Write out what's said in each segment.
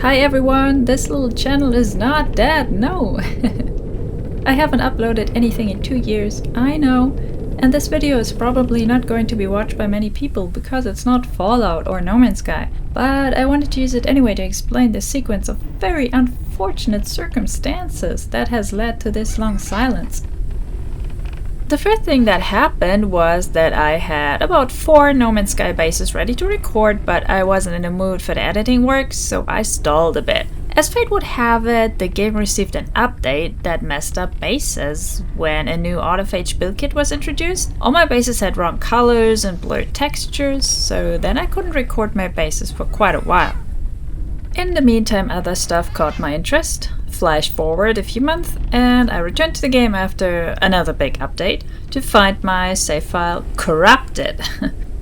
Hi everyone, this little channel is not dead, no! I haven't uploaded anything in 2 years, I know. And this video is probably not going to be watched by many people because it's not Fallout or No Man's Sky. But I wanted to use it anyway to explain the sequence of very unfortunate circumstances that has led to this long silence. The first thing that happened was that I had about 4 No Man's Sky bases ready to record, but I wasn't in the mood for the editing work, so I stalled a bit. As fate would have it, the game received an update that messed up bases when a new autophage build kit was introduced. All my bases had wrong colors and blurred textures, so then I couldn't record my bases for quite a while. In the meantime, other stuff caught my interest. Flash forward a few months, and I returned to the game after another big update to find my save file corrupted.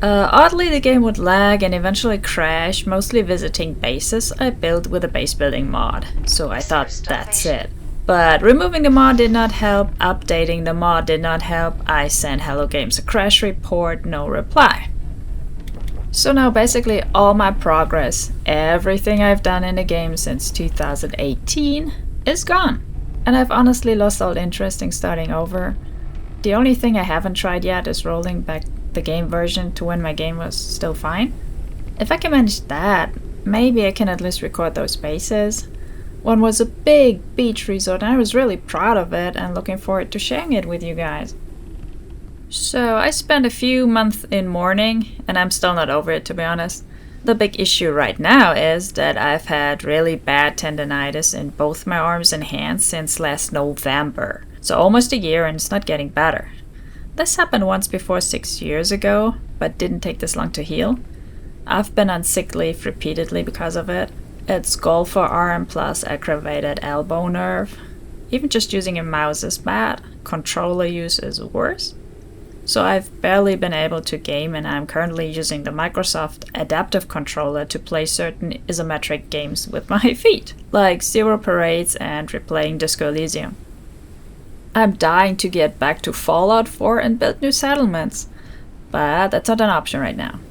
Oddly, the game would lag and eventually crash, mostly visiting bases I built with a base building mod, so I thought that's it. But removing the mod did not help, updating the mod did not help, I sent Hello Games a crash report, no reply. So now basically all my progress, everything I've done in the game since 2018 is gone. And I've honestly lost all interest in starting over. The only thing I haven't tried yet is rolling back the game version to when my game was still fine. If I can manage that, maybe I can at least record those bases. One was a big beach resort and I was really proud of it and looking forward to sharing it with you guys. So I spent a few months in mourning, and I'm still not over it, to be honest. The big issue right now is that I've had really bad tendonitis in both my arms and hands since last November. So almost a year and it's not getting better. This happened once before 6 years ago, but didn't take this long to heal. I've been on sick leave repeatedly because of it. It's goal for arm plus aggravated elbow nerve. Even just using a mouse is bad. Controller use is worse. So I've barely been able to game, and I'm currently using the Microsoft Adaptive Controller to play certain isometric games with my feet, like Zero Parades and replaying Disco Elysium. I'm dying to get back to Fallout 4 and build new settlements, but that's not an option right now.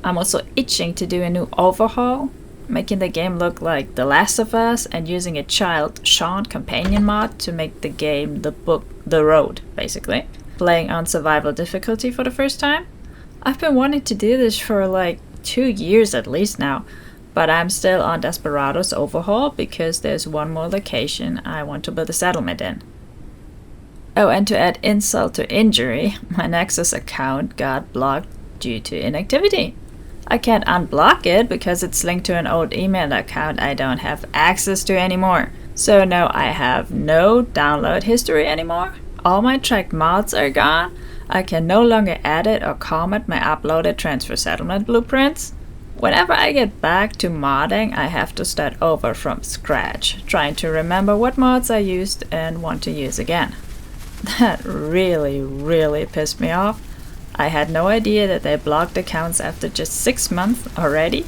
I'm also itching to do a new overhaul, making the game look like The Last of Us and using a child Sean companion mod to make the game the road, basically. Playing on survival difficulty for the first time. I've been wanting to do this for like 2 years at least now, but I'm still on Desperado's overhaul because there's one more location I want to build a settlement in. Oh, and to add insult to injury, my Nexus account got blocked due to inactivity. I can't unblock it because it's linked to an old email account I don't have access to anymore. So no, I have no download history anymore. All my tracked mods are gone. I can no longer edit or comment my uploaded transfer settlement blueprints. Whenever I get back to modding, I have to start over from scratch, trying to remember what mods I used and want to use again. That really pissed me off. I had no idea that they blocked accounts after just 6 months already,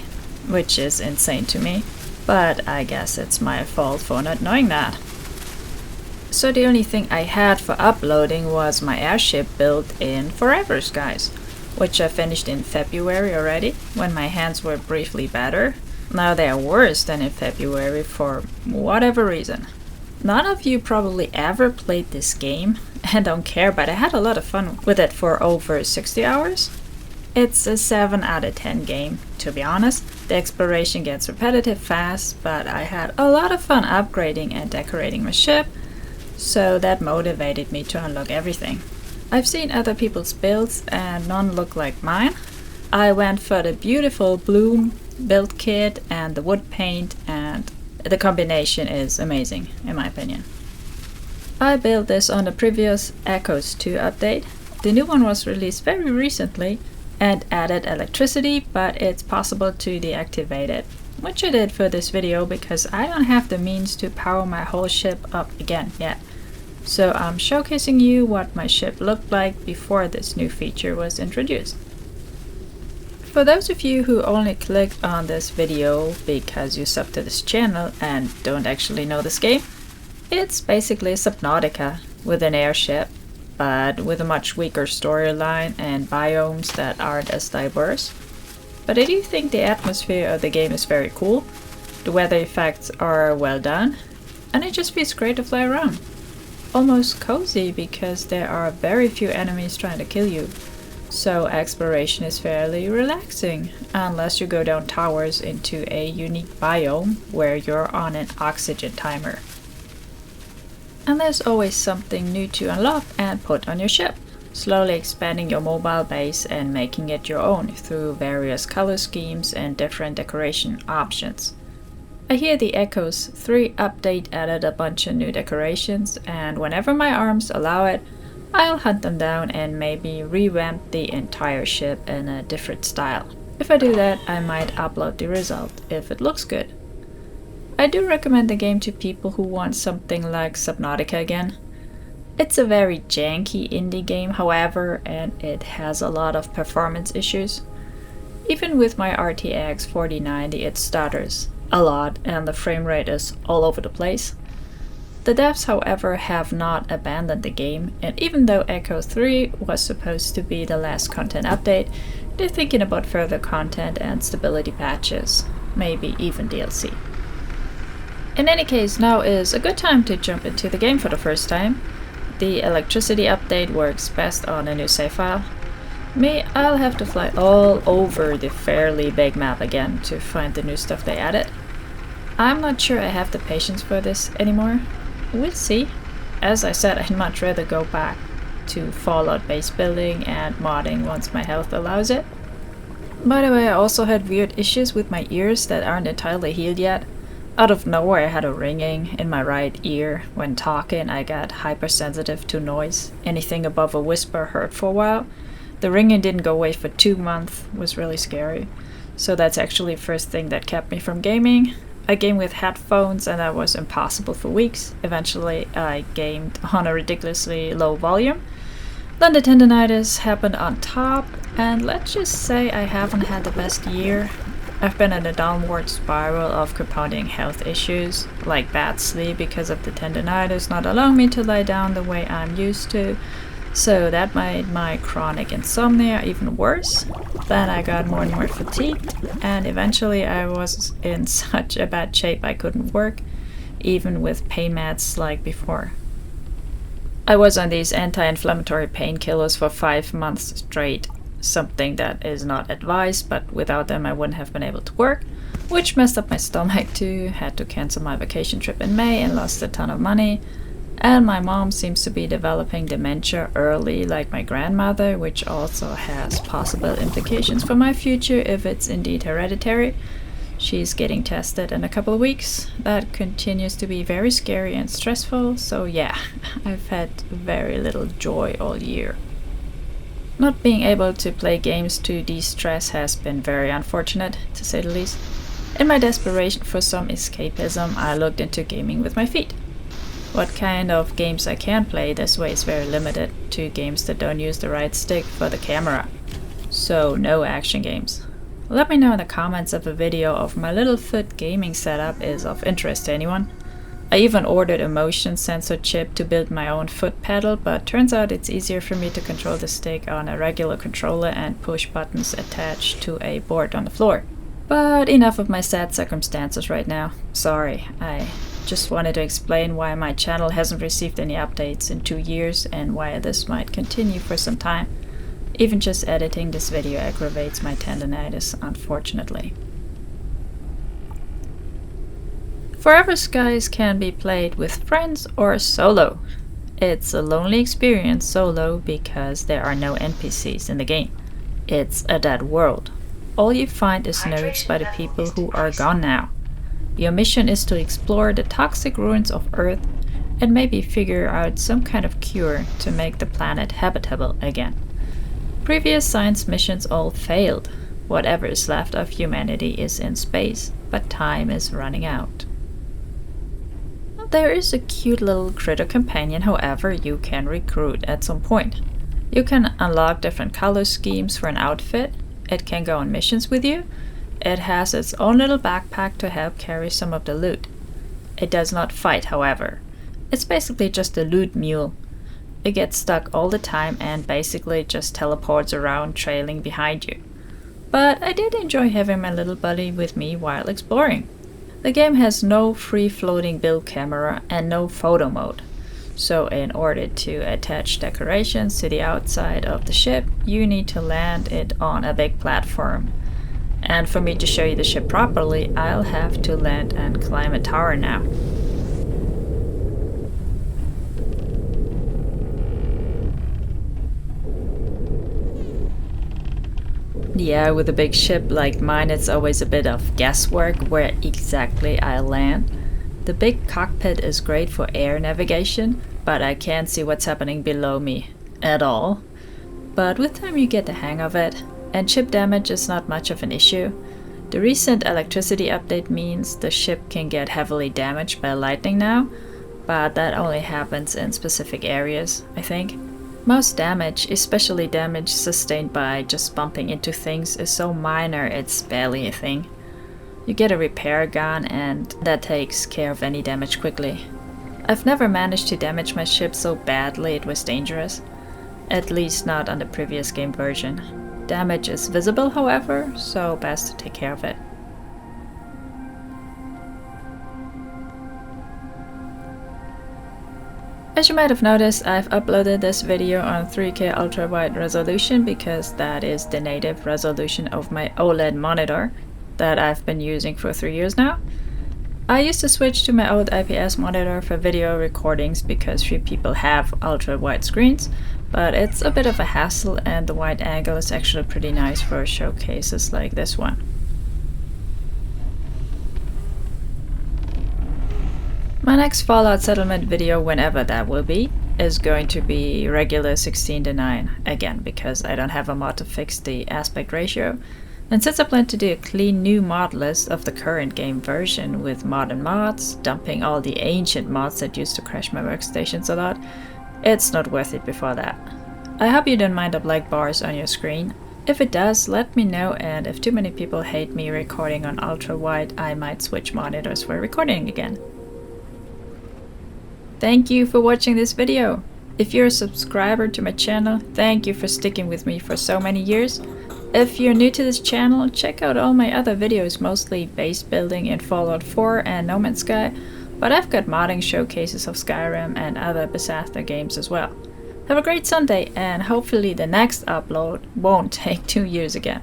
which is insane to me, but I guess it's my fault for not knowing that. So the only thing I had for uploading was my airship built in Forever Skies, which I finished in February already, when my hands were briefly better. Now they are worse than in February for whatever reason. None of you probably ever played this game and don't care, but I had a lot of fun with it for over 60 hours. It's a 7 out of 10 game, to be honest. The exploration gets repetitive fast, but I had a lot of fun upgrading and decorating my ship. So that motivated me to unlock everything. I've seen other people's builds and none look like mine. I went for the beautiful bloom build kit and the wood paint, and the combination is amazing in my opinion. I built this on the previous Echoes 2 update. The new one was released very recently and added electricity, but it's possible to deactivate it, which I did for this video because I don't have the means to power my whole ship up again yet. So I'm showcasing you what my ship looked like before this new feature was introduced. For those of you who only clicked on this video because you sub to this channel and don't actually know this game, it's basically Subnautica with an airship, but with a much weaker storyline and biomes that aren't as diverse. But I do think the atmosphere of the game is very cool. The weather effects are well done, and it just feels great to fly around. Almost cozy because there are very few enemies trying to kill you, so exploration is fairly relaxing, unless you go down towers into a unique biome where you're on an oxygen timer. And there's always something new to unlock and put on your ship, slowly expanding your mobile base and making it your own through various color schemes and different decoration options. I hear the Echoes 3 update added a bunch of new decorations, and whenever my arms allow it, I'll hunt them down and maybe revamp the entire ship in a different style. If I do that, I might upload the result if it looks good. I do recommend the game to people who want something like Subnautica again. It's a very janky indie game, however, and it has a lot of performance issues. Even with my RTX 4090 it stutters a lot and the frame rate is all over the place. The devs, however, have not abandoned the game, and even though Echo 3 was supposed to be the last content update, they're thinking about further content and stability patches, maybe even DLC. In any case, now is a good time to jump into the game for the first time. The electricity update works best on a new save file. Me, I'll have to fly all over the fairly big map again to find the new stuff they added. I'm not sure I have the patience for this anymore. We'll see. As I said, I'd much rather go back to Fallout base building and modding once my health allows it. By the way, I also had weird issues with my ears that aren't entirely healed yet. Out of nowhere I had a ringing in my right ear. When talking I got hypersensitive to noise. Anything above a whisper hurt for a while. The ringing didn't go away for 2 months, was really scary. So that's actually the first thing that kept me from gaming. I gamed with headphones and that was impossible for weeks. Eventually I gamed on a ridiculously low volume. Then the tendinitis happened on top, and let's just say I haven't had the best year. I've been in a downward spiral of compounding health issues, like bad sleep because of the tendinitis not allowing me to lie down the way I'm used to, so that made my chronic insomnia even worse. Then I got more and more fatigued, and eventually I was in such a bad shape I couldn't work, even with pain meds like before. I was on these anti-inflammatory painkillers for 5 months straight. Something that is not advised, but without them I wouldn't have been able to work, which messed up my stomach too. Had to cancel my vacation trip in May and lost a ton of money. And my mom seems to be developing dementia early like my grandmother, which also has possible implications for my future if it's indeed hereditary. She's getting tested in a couple of weeks. That continues to be very scary and stressful, so yeah, I've had very little joy all year. Not being able to play games to de-stress has been very unfortunate, to say the least. In my desperation for some escapism, I looked into gaming with my feet. What kind of games I can play this way is very limited to games that don't use the right stick for the camera. So no action games. Let me know in the comments if a video of my little foot gaming setup is of interest to anyone. I even ordered a motion sensor chip to build my own foot pedal, but turns out it's easier for me to control the stick on a regular controller and push buttons attached to a board on the floor. But enough of my sad circumstances right now. Sorry, I just wanted to explain why my channel hasn't received any updates in 2 years and why this might continue for some time. Even just editing this video aggravates my tendinitis, unfortunately. Forever Skies can be played with friends or solo. It's a lonely experience solo because there are no NPCs in the game. It's a dead world. All you find is notes by the people who are gone now. Your mission is to explore the toxic ruins of Earth and maybe figure out some kind of cure to make the planet habitable again. Previous science missions all failed. Whatever is left of humanity is in space, but time is running out. There is a cute little critter companion, however, you can recruit at some point. You can unlock different color schemes for an outfit. It can go on missions with you. It has its own little backpack to help carry some of the loot. It does not fight, however. It's basically just a loot mule. It gets stuck all the time and basically just teleports around trailing behind you. But I did enjoy having my little buddy with me while exploring. The game has no free-floating build camera and no photo mode. So in order to attach decorations to the outside of the ship, you need to land it on a big platform. And for me to show you the ship properly, I'll have to land and climb a tower now. Yeah, with a big ship like mine, it's always a bit of guesswork where exactly I land. The big cockpit is great for air navigation, but I can't see what's happening below me at all. But with time you get the hang of it, and ship damage is not much of an issue. The recent electricity update means the ship can get heavily damaged by lightning now, but that only happens in specific areas, I think. Most damage, especially damage sustained by just bumping into things, is so minor it's barely a thing. You get a repair gun and that takes care of any damage quickly. I've never managed to damage my ship so badly it was dangerous. At least not on the previous game version. Damage is visible, however, so best to take care of it. As you might have noticed, I've uploaded this video on 3K ultra wide resolution because that is the native resolution of my OLED monitor that I've been using for 3 years now. I used to switch to my old IPS monitor for video recordings because few people have ultra wide screens, but it's a bit of a hassle and the wide angle is actually pretty nice for showcases like this one. My next Fallout Settlement video, whenever that will be, is going to be regular 16:9, again because I don't have a mod to fix the aspect ratio. And since I plan to do a clean new mod list of the current game version with modern mods, dumping all the ancient mods that used to crash my workstations a lot, it's not worth it before that. I hope you don't mind the black bars on your screen. If it does, let me know, and if too many people hate me recording on ultra wide, I might switch monitors for recording again. Thank you for watching this video. If you're a subscriber to my channel, thank you for sticking with me for so many years. If you're new to this channel, check out all my other videos, mostly base building in Fallout 4 and No Man's Sky, but I've got modding showcases of Skyrim and other Bethesda games as well. Have a great Sunday, and hopefully the next upload won't take 2 years again.